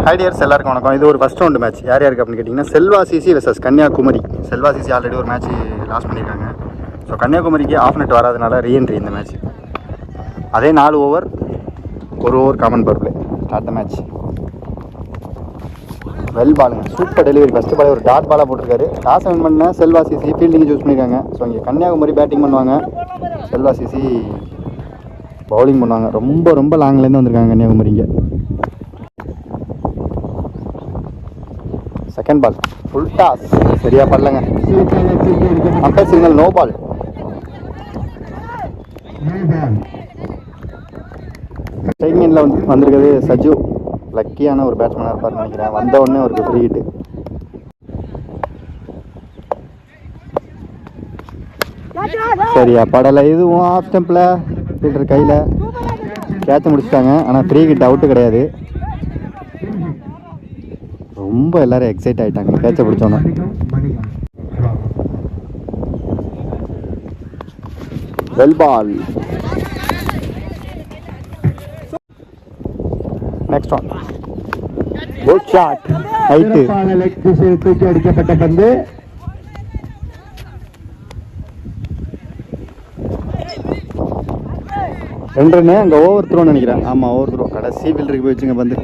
ஹைடியர்ஸ் எல்லாருக்கும் வணக்கம். இது ஒரு ஃபஸ்ட் ரவுண்டு மேட்ச். யார் யாருக்கு அப்படின்னு கேட்டிங்கன்னா Selva CC versus Kanyakumari. Selva CC already ஒரு மேட்ச் லாஸ் பண்ணியிருக்காங்க. ஸோ கன்னியாகுமரிக்கு ஆஃப் நெட் வராதனால ரீஎன்ட்ரி இந்த மேட்ச். அதே 4 over, 1 over common power play. Start the match. Well பாலுங்க, சூப்பர் டெலிவரி. ஃபஸ்ட்டு பால் ஒரு டாட் பாலாக போட்டிருக்காரு. டாஸ் வின் பண்ண செல்வா சிசி ஃபீல்டிங் சூஸ் பண்ணியிருக்காங்க. ஸோ இங்கே கன்னியாகுமரி பேட்டிங் பண்ணுவாங்க, செல்வா சிசி பவுலிங் பண்ணுவாங்க. ரொம்ப ரொம்ப லாங்லேருந்து வந்திருக்காங்க கன்னியாகுமரிங்க. செகண்ட் பால் ஃபுல் டாஸ், சரியா பண்ணலங்க. Umpire signal no ball. ஸ்ட்ரைக்கிங்கில் வந்திருக்கிறது சஜு. லக்கியான ஒரு பேட்ஸ்மேனாக இருப்பார்னு நினைக்கிறேன். வந்த உடனே ஒரு ஃப்ரீ ஹிட். சரியா படலை. இதுவும் ஆஃப் ஸ்டம்பில் ஃபீல்டர் கையில் கேட்சை முடிச்சிட்டாங்க. ஆனால் ஃப்ரீ ஹிட், அவுட்டு கிடையாது. ரொம்ப எல்லாரும் எக்ஸைட் ஆகிட்டாங்க கேட்சை பிடிச்சோன்னா. Well ball. Next one good shot. Height தூக்கி அடிக்கப்பட்ட பந்து. ரெண்டுன்னு அங்கே ஓவர் த்ரோன்னு நினைக்கிறேன். ஆமாம், ஓவர் த்ரோ. கடைசி ஃபீல்டருக்கு போய் வச்சுங்க பந்து.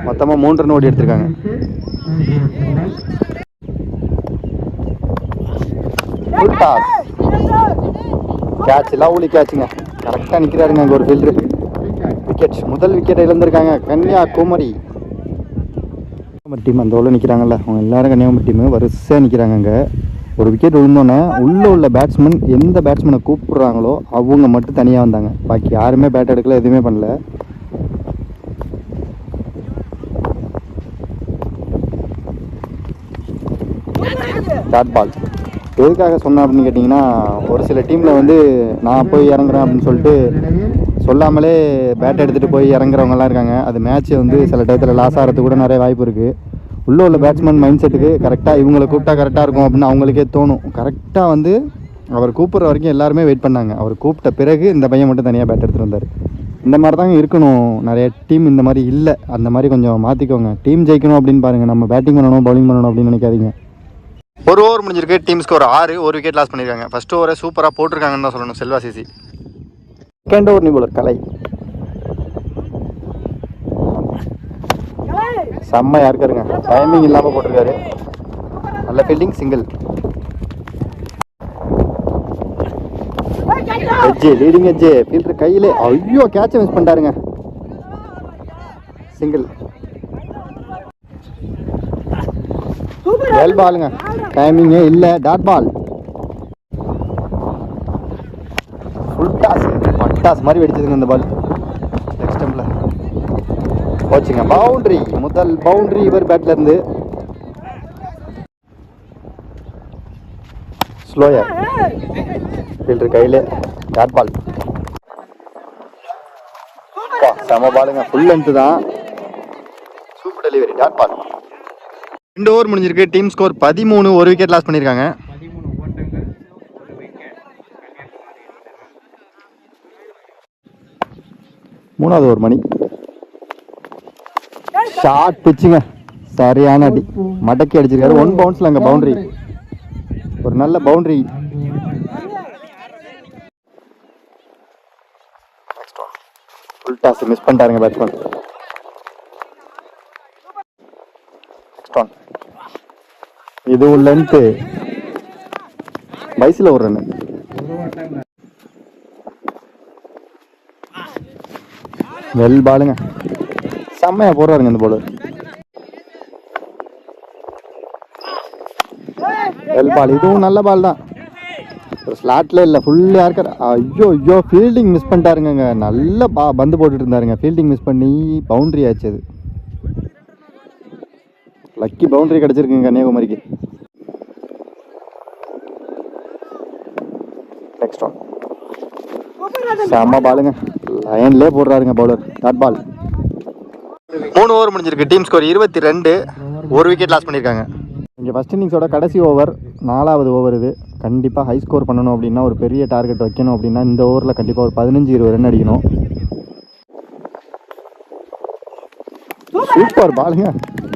மொத்தமாக 3 ரன் ஓடி எடுத்திருக்காங்க. ஃபுல் டாஸ், கேட்ச், லவ்லி கேட்சுங்க. கரெக்டாக நிற்கிறாருங்க அங்கே ஒரு ஃபீல்டரு. விக்கெட், முதல் விக்கெட்டை இழந்திருக்காங்க கன்னியாகுமரி. கன்னியாகுமரி டீம் அந்த உள்ள நிற்கிறாங்கல்ல, அவங்க எல்லாரும் கன்னியாகுமரி டீமு வரிசையாக நிற்கிறாங்க. அங்கே ஒரு விக்கெட் விழுந்தோன்னே உள்ளே உள்ள பேட்ஸ்மேன் எந்த பேட்ஸ்மேனை கூப்பிட்றாங்களோ அவங்க மட்டும் தனியாக வந்தாங்க. பாக்கி யாருமே பேட் எடுக்கல, எதுவுமே பண்ணல. Dot ball. எதுக்காக சொன்னேன் அப்படின்னு கேட்டிங்கன்னா, ஒரு சில டீமில் நான் போய் இறங்குறேன் அப்படின்னு சொல்லிட்டு சொல்லாமலே பேட் எடுத்துகிட்டு போய் இறங்குறவங்கலாம் இருக்காங்க. அது மேட்ச்சை சில டயத்தில் லாஸ் ஆகிறதுக்கு கூட நிறைய வாய்ப்பு இருக்குது. உள்ளே உள்ள பேட்ஸ்மேன் மைண்ட் செட்டுக்கு கரெக்டாக இவங்களை கூப்பிட்டா கரெக்டாக இருக்கும் அப்படின்னு அவங்களுக்கே தோணும். கரெக்டாக அவர் கூப்பிட்ற வரைக்கும் எல்லாருமே வெயிட் பண்ணாங்க. அவர் கூப்பிட்ட பிறகு இந்த பையன் மட்டும் தனியாக பேட் எடுத்துகிட்டு வந்தார். இந்த மாதிரி தாங்க இருக்கணும். நிறைய டீம் இந்த மாதிரி இல்லை. அந்த மாதிரி கொஞ்சம் மாற்றிக்கோங்க. டீம் ஜெயிக்கணும் அப்படின்னு பாருங்கள். நம்ம பேட்டிங் பண்ணணும், பவுலிங் பண்ணணும் அப்படின்னு நினைக்காதீங்க. ஒரு ஓவர் முடிஞ்சிருக்கு. டீம் ஸ்கோர் 6, 1 விக்கெட் லாஸ் பண்ணியிருக்காங்க. ஃபஸ்ட் ஓவரை சூப்பராக போட்டிருக்காங்கன்னு தான் சொல்லணும் செல்வா சிசி. செகண்ட் ஓவர் நிபுலர் கலை செம்மையாக இருக்காருங்க. டைமிங் இல்லாமல் போட்டிருக்காரு. நல்ல fielding, single. Edge, leading edge, fielder கையிலே. ஐயோ, கேட்சை மிஸ் பண்ணிட்டாருங்க. சிங்கிள். வெல் பாலுங்க, டைமிங்கே இல்லை. Dot ball. ஃபுல் டாஸ், பட்டாஸ் மாதிரி வெடிச்சதுங்க இந்த பால். நெக்ஸ்ட் டைமில் போச்சுங்க. பவுண்ட்ரி, முதல் பவுண்ட்ரி இவர் பேட்ல இருந்து. ஸ்லோயர், ஃபீல்டர் கையிலே. Dot ball. செம பாலுங்க, ஃபுல் லென்த் தான். Super delivery. Dot ball. 2 over முடிஞ்சிருக்கு. டீம் ஸ்கோர் 13, 1 விக்கெட் லாஸ் பண்ணியிருக்காங்க. 3வது ஓவர் மணி. ஷார்ட் பிச்சுங்க, சரியான அடி, மடக்கி அடிச்சிருக்காரு. 1 பவுன்ஸ்ல அங்கே பவுண்டரி, ஒரு நல்ல பவுண்டரி. ஃபுல் டாஸ் மிஸ் பண்ணிட்டாருங்க பேட்ஸ்மேன். இதுவும் லென்த்து, வயசுல ஒரு ரன். வெல் பாலுங்க, செம்மையா போடுறாருங்க இந்த பாலர். வெல் பால். இதுவும் நல்ல பால் தான். ஸ்லாட்ல இல்லை, ஃபுல்லாக இருக்கார். ஐயோ ஐயோ, ஃபீல்டிங் மிஸ் பண்ணிட்டாருங்க. நல்ல பந்து போட்டுட்டு இருந்தாருங்க. ஃபீல்டிங் மிஸ் பண்ணி பவுண்டரி ஆச்சு. அது லக்கி பவுண்டரி கிடச்சிருக்குங்க கன்னியாகுமரிக்கு. நெக்ஸ்ட் ஒன் செம்ம பாலுங்க, லைன்லேயே போடுறாருங்க பவுலர். Dot ball. 3 ஓவர் முடிஞ்சிருக்கு. டீம் ஸ்கோர் 22, 1 விக்கெட் லாஸ் பண்ணியிருக்காங்க. இங்கே ஃபஸ்ட் இன்னிங்ஸோட கடைசி ஓவர், 4வது ஓவர். இது கண்டிப்பாக ஹை ஸ்கோர் பண்ணணும் அப்படின்னா, ஒரு பெரிய டார்கெட் வைக்கணும் அப்படின்னா இந்த ஓவரில் கண்டிப்பாக ஒரு 15-20 ரன் அடிக்கணும். சூப்பர் பாலுங்க,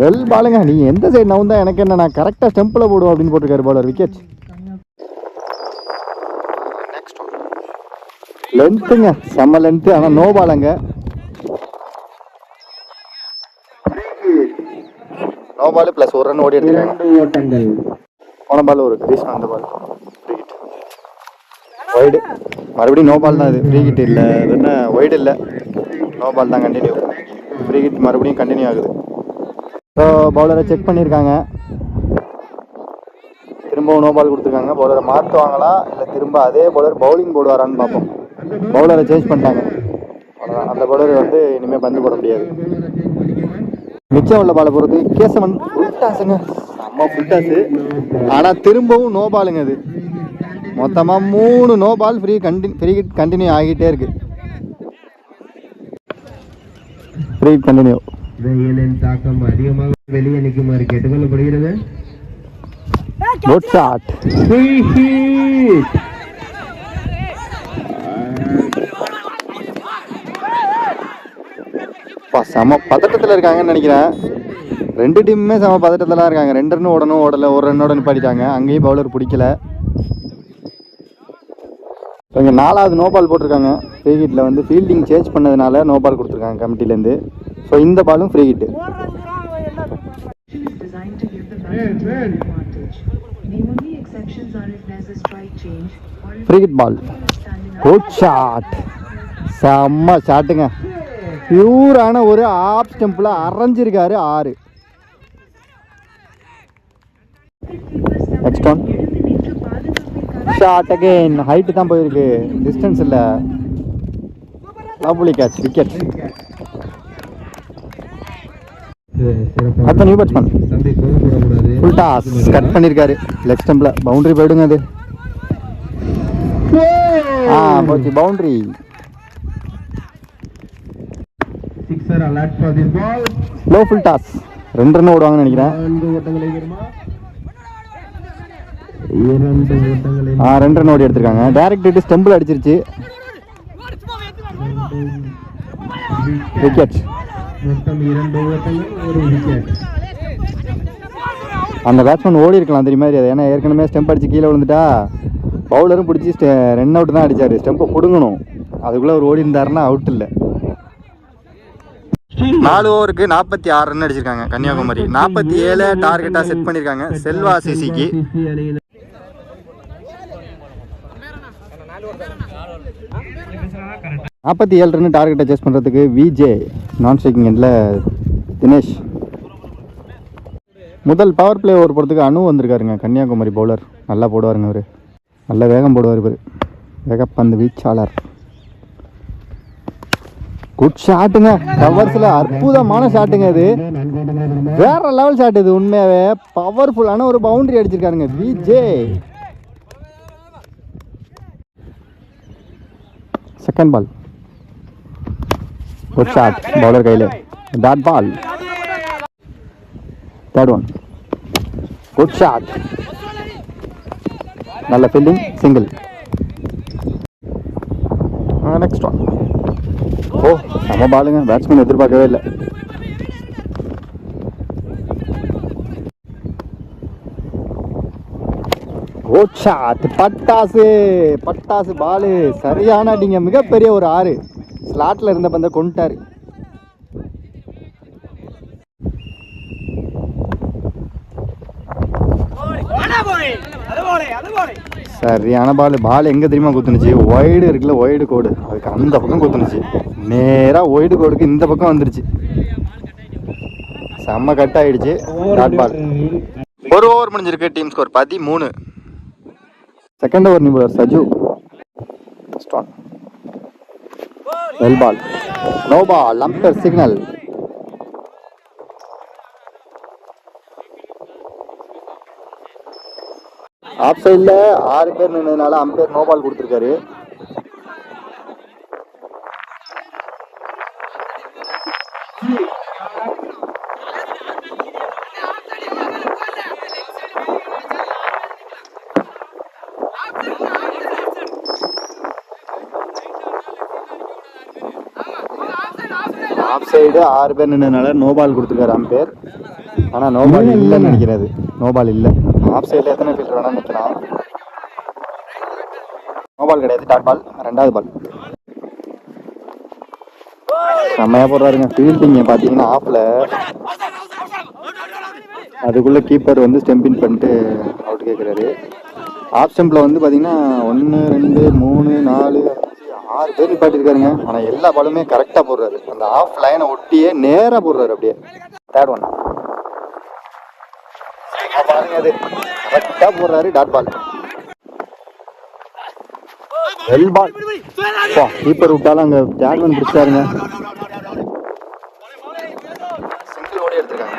வெல் பாலுங்க. நீ எந்த சைடு நவுந்தா எனக்கு என்ன, நான் கரெக்டாக ஸ்டெம்பில் போடுவோம் அப்படின்னு போட்டிருக்காரு பாலர். விக்கெட். லென்த்துங்க, செம்ம லென்த்து. ஆனால் நோ பாலுங்க. நோ பால் ப்ளஸ் ஒரு ரன் ஓடி எடுத்துருக்காங்க. போன பால் ஒரு கிரீஸ், அந்த பால் ஃப்ரீ ஹிட், ஒய்டு. மறுபடியும் நோ பால் தான் இது, ஃப்ரீ ஹிட் இல்லை. அது என்ன ஒய்டு இல்லை, நோ பால் தான் கண்டினியூ. ஃப்ரீ ஹிட் மறுபடியும் கண்டினியூ ஆகுது. ஸோ பவுலரை செக் பண்ணியிருக்காங்க, திரும்பவும் நோ பால் கொடுத்துருக்காங்க. பவுலரை மாற்றுவாங்களா இல்லை திரும்ப அதே பவுலர் பவுலிங் போடுவாரான்னு பார்ப்போம். பவுலரை சேஞ்ச் பண்ணிட்டாங்க, அவ்வளோதான். அந்த பவுலர் வந்து இனிமேல் பந்து போட முடியாது. மிச்சம் உள்ள பாலை பொறுத்து கேசவன் ஃபுல்டாஸுங்க, செம்ம ஃபுல்டாஸு. ஆனால் திரும்பவும் நோ பாலுங்க. அது மொத்தமாக 3 no ball. Free hit continue ஆகிட்டே இருக்கு. Free hit continue. வெயிலின் தாக்கம் அதிகமாக வெளியே நிற்குமாறு கேட்டுக்கொள்ளப்படுகிறது. Good shot, free hit. செம பதட்டத்தில் இருக்காங்கன்னு நினைக்கிறேன். 2 டீமுமே செம பதட்டத்தில் இருக்காங்க. 2 ரன் ஓடணும், ஓடலை. ஒரு ரன்னோட நிப்பாட்டிட்டாங்க. அங்கேயும் பவுலர் பிடிக்கல. இங்கே 4வது நோ பால் போட்டிருக்காங்க. ஃப்ரீ ஹிட்டில் வந்து ஃபீல்டிங் சேஞ்ச் பண்ணதுனால நோ பால் கொடுத்துருக்காங்க கமிட்டிலேருந்து. ஸோ இந்த பாலும் free hit. Free hit ball. Good shot, செம்ம ஷாட்டுங்க. பியூரான ஒரு ஆப் ஸ்டெம்பில் அரைஞ்சிருக்காரு 6. Next one shot again. Height தான் போயிருக்கு, டிஸ்டன்ஸ் இல்லை. Lovely catch, wicket. அடுத்த new batsman full toss cut பண்ணியிருக்காரு. லெக் ஸ்டம்பில் பவுண்டரி போயிடுங்க. அது போச்சு, boundary. Low full toss. 2 run ஓடுவாங்கன்னு நினைக்கிறேன். 2 ரன் ஓடி எடுத்திருக்காங்க. டைரக்ட் ஹிட் ஸ்டம்பில் அடிச்சிருச்சு. விக்கெட். அந்த பேட்ஸ்மேன் ஓடி இருக்கலாம் தெரியுமா, ஏன்னா ஏற்கனவே ஸ்டெம்ப் அடிச்சு கீழே விழுந்துட்டா பவுலரும் பிடிச்சி ரன் அவுட் தான் அடிச்சாரு. ஸ்டெம்பை பிடுங்கணும், அதுக்குள்ளே அவர் ஓடி இருந்தாருன்னா அவுட் இல்லை. 4 ஓவருக்கு 46 ரன் அடிச்சிருக்காங்க கன்னியாகுமரி. 47 டார்கெட்டாக செட் பண்ணியிருக்காங்க செல்வா சிசிக்கு. 47 ரன் டார்கெட்டை சேஸ் பண்ணுறதுக்கு விஜே, நான் ஸ்ட்ரைக்கிங் எண்டில் தினேஷ். முதல் பவர் பிளே ஓவர் போகிறதுக்கு அனு வந்திருக்காருங்க. கன்னியாகுமரி பவுலர் நல்லா போடுவாருங்க. அவர் நல்ல வேகம் போடுவார். இவர் வேகப்பந்து வீச்சாளர். குட் ஷாட்டுங்க, கவர்ஸில் அற்புதமான ஷாட்டுங்க. இது வேற லெவல் ஷாட். இது உண்மையாகவே பவர்ஃபுல்லான ஒரு பவுண்டரி அடிச்சிருக்காருங்க Viji. Second ball, good shot, bowler கையில். Dot ball. Third one, good shot, நல்ல ஃபீல்டிங், சிங்கிள். Next one. ஓ, நம்ம பாலுங்க, பேட்ஸ்மேன் எதிர்பார்க்கவே இல்லை. குட் ஷாட், பட்டாசு பட்டாசு பாலு. சரியான அடிங்க, மிகப்பெரிய ஒரு 6. ஸ்லாட்டில் இருந்த பந்தை கொண்டுட்டாரு. சரியான பால். பால் எங்கே தெரியுமா குத்துனுச்சு? ஒய்டு இருக்குல்ல, ஒய்டு கோடு, அதுக்கு அந்த பக்கம் குத்துனுச்சு. நேராக ஒய்டு கோடுக்கு இந்த பக்கம் வந்துருச்சு. செம்ம கட் ஆகிடுச்சு. Dot ball. ஒரு ஓவர் முடிஞ்சிருக்கு. Team score 13. செகண்ட் ஓவர் நியூபர் Saju. Well ball, no ball, umpire signal. Off சைடில் 6 பேர் நின்றதுனால அம்பையர் நோ பால் கொடுத்துருக்காரு. ஆஃப் சைடு 6 பேர் நின்றதுனால நோ பால் கொடுத்துருக்காரு அம்பேர். ஆனால் நோ பால் இல்லைன்னு நினைக்கிறது. நோ பால் இல்லை. ஆஃப் சைடில் எத்தனை ஃபீல்டர் வேணால் நிற்கலாம். நோ பால் கிடையாது. Dot ball. 2வது பால் செம்மையாக போடுறாருங்க. ஃபீல்டிங்க பார்த்தீங்கன்னா ஆஃபில் அதுக்குள்ளே கீப்பர் வந்து ஸ்டெம்பின் பண்ணிட்டு அவுட் கேட்குறாரு. ஆஃப் ஸ்டம்பில் வந்து பார்த்தீங்கன்னா 1 2 3 4 5 6 பேர் நிப்பாட்டிருக்காருங்க. ஆனால் எல்லா பாலுமே கரெக்டாக போடுறாரு. அந்த ஆஃப் லைனை ஒட்டியே நேராக போடுறாரு. அப்படியே 3rd ஒன் பாருங்க, அது கரெக்டாக போடுறாரு. Dot ball. Well ball. Keeper விட்டாலும் அங்கே ஜாக்மன் பிடிச்சாருங்க. சிங்கிள் ஓடி எடுத்திருக்காங்க.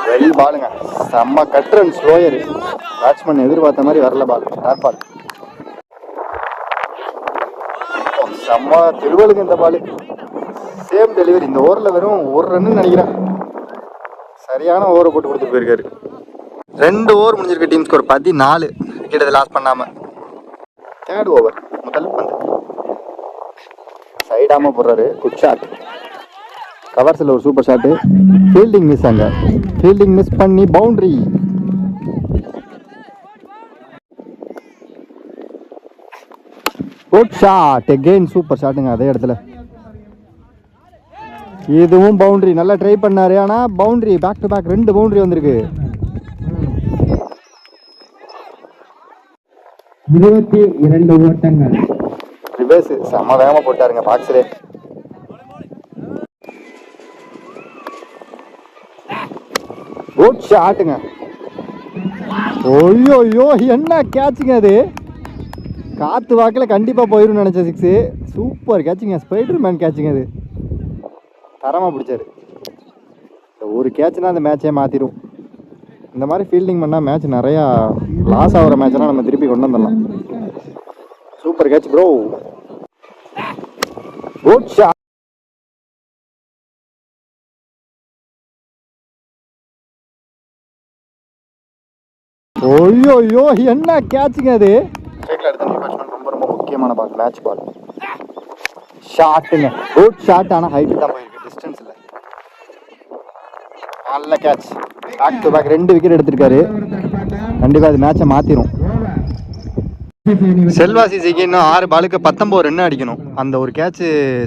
வெல் பாலுங்க. செம்ம கட் ரன் ஸ்லோயர். பேட்ஸ்மேன் எதிர்பார்த்த மாதிரி வரல பால். Dot ball. செம்ம திருவள்ளுக்கு இந்த பால். Same delivery. இந்த ஓவரில் வெறும் 1 ரன்னு நினைக்கிறேன். சரியான ஓவரை போட்டு கொடுத்துட்டு போயிருக்காரு. 2 ஓவர் முடிஞ்சிருக்கு. Team score 14. விக்கெட் லாஸ் பண்ணாமல். 3rd ஓவர் முதல் பந்து சைடாம போடுறாரு. Good shot. கவர்ஸில் ஒரு சூப்பர் ஷாட்டு. Fielding miss. அங்கே ஃபீல்டிங் மிஸ் பண்ணி boundary. Good shot. Again super ஷாட்டுங்க அதே இடத்துல. இதுவும் பவுண்டரி. நல்லா ட்ரை பண்ணாரு. ஆனால் boundary. Back to back 2 boundary வந்திருக்கு. 22 ஓட்டங்கள். ரிவர்ஸ் செம்ம வேகமாக போட்டாருங்க பாக்ஸிலே. குட் ஷாட்டுங்க. ஐயோ என்ன கேட்சுங்க அது. காற்று வாக்கில் கண்டிப்பாக போயிடும் நினச்ச 6. சூப்பர் கேட்சுங்க. ஸ்பைடர் மேன் கேட்சுங்க அது. தரமாக பிடிச்சாரு. ஒரு கேட்ச்னா அந்த மேட்சே மாற்றிடும். இந்த மாதிரி ஃபீல்டிங் பண்ணால் மேட்ச் நிறையா லாஸ் ஆகிற மேட்ச்லாம் நம்ம திருப்பி கொண்டு வந்துடலாம். Super catch bro. Good shot. ஐயோ என்ன கேட்சுங்க அது. ரொம்ப ரொம்ப முக்கியமான பால். மேட்ச் பால். ஷாட்டுங்க. Good shot. ஆனால் ஹைட்டு தான் போயிருக்கு. டிஸ்டன்ஸ் இல்லை. நல்ல catch. Back to back 2 wicket எடுத்திருக்காரு. கண்டிப்பாக அது மேட்சை மாற்றிடும். செல்வா சிசிக்கு இன்னும் 6 பாலுக்கு 19 ரன் அடிக்கணும். அந்த ஒரு கேட்ச்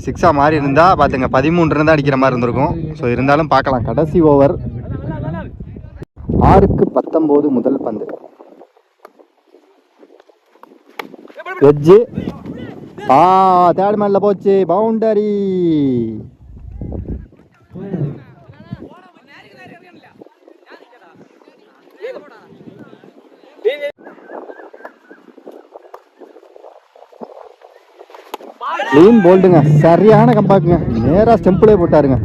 6ஆக மாறி இருந்தால் பார்த்துங்க 13 ரன் தான் அடிக்கிற மாதிரி இருந்திருக்கும். ஸோ இருந்தாலும் பார்க்கலாம். கடைசி ஓவர். 6க்கு 19 முதல் பந்து. எட்ஜு. 3rd மேனில் போச்சு. பவுண்டரி. க்ளீன் போல்டுங்க. சரியான கம்பாக்குங்க. நேராக ஸ்டெம்பிளே போட்டாருங்க.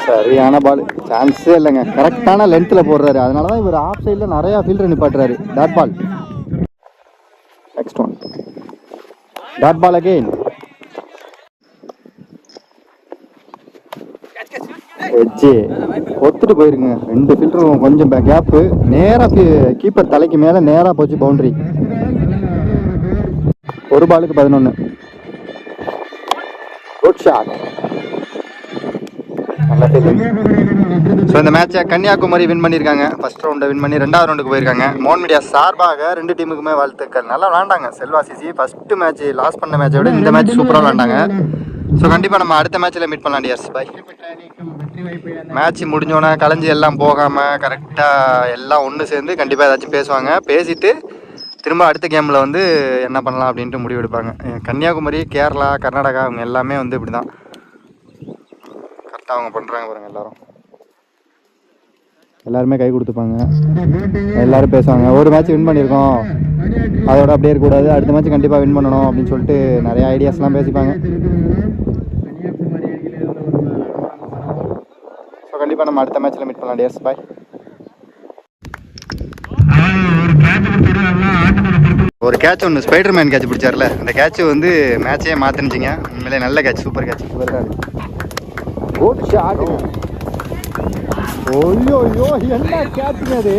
சரியான பால். சான்ஸே இல்லைங்க. கரெக்டான லென்த்தில் போடுறாரு. அதனால தான் இவர் ஆஃப் சைடில் நிறையா ஃபீல்டர் நிப்பாட்டுறாரு. Dot ball. Next one. Dot ball again. Edge ஒத்துட்டு போயிருங்க. 2 ஃபீல்டரும் கொஞ்சம் கேப்பு. நேராக கீப்பர் தலைக்கு மேலே நேராக போச்சு. பவுண்டரி. 1 பாலுக்கு 11. Good shot. நல்ல ஃபீல்டிங். ஸோ இந்த மேட்சை கன்னியாகுமரி வின் பண்ணியிருக்காங்க. ஃபர்ஸ்ட் ரவுண்டை வின் பண்ணி 2வது ரவுண்டுக்கு போயிருக்காங்க. மோன் மீடியா சார்பாக 2 டீமுக்குமே வாழ்த்துக்கள். நல்லா விளாண்டாங்க. Selva CC first match loss பண்ண மேட்சை விட இந்த மேட்ச் சூப்பராக விளாண்டாங்க. ஸோ கண்டிப்பாக நம்ம அடுத்த மேட்ச்சில் மீட் பண்ணலாம் டியர்ஸ். பாய். மேட்ச் முடிஞ்சோன்னே கலைஞ்சி எல்லாம் போகாமல் கரெக்டாக எல்லாம் ஒன்று சேர்ந்து கண்டிப்பாக ஏதாச்சும் பேசுவாங்க. பேசிவிட்டு திரும்ப அடுத்த கேமில் வந்து என்ன பண்ணலாம் அப்படின்ட்டு முடிவு எடுப்பாங்க. கன்னியாகுமரி, கேரளா, கர்நாடகா அவங்க எல்லாமே வந்து இப்படி தான் கரெக்டாக அவங்க பண்ணுறாங்க பாருங்கள். எல்லாருமே கை கொடுத்துப்பாங்க. எல்லோரும் பேசுவாங்க. ஒரு மேட்ச் வின் பண்ணியிருக்கோம், அதோட அப்படியே இருக்கக்கூடாது, அடுத்த மேட்ச் கண்டிப்பாக வின் பண்ணணும் அப்படின்னு சொல்லிட்டு நிறைய ஐடியாஸ்லாம் பேசிப்பாங்க. ஸோ கண்டிப்பாக நம்ம அடுத்த மேட்ச்சில் மீட் பண்ணலாம் டியர்ஸ். பாய். ஒரு கேட்ச் ஒன்று ஸ்பைடர் மேன் கேட்ச் பிடிச்சார்ல, அந்த கேட்ச் வந்து மேட்சே மாற்றினுச்சிங்க. உண்மையிலே நல்ல catch, super catch. Good shot. ஐயோ ஐயோ என்ன கேட்சுங்க அது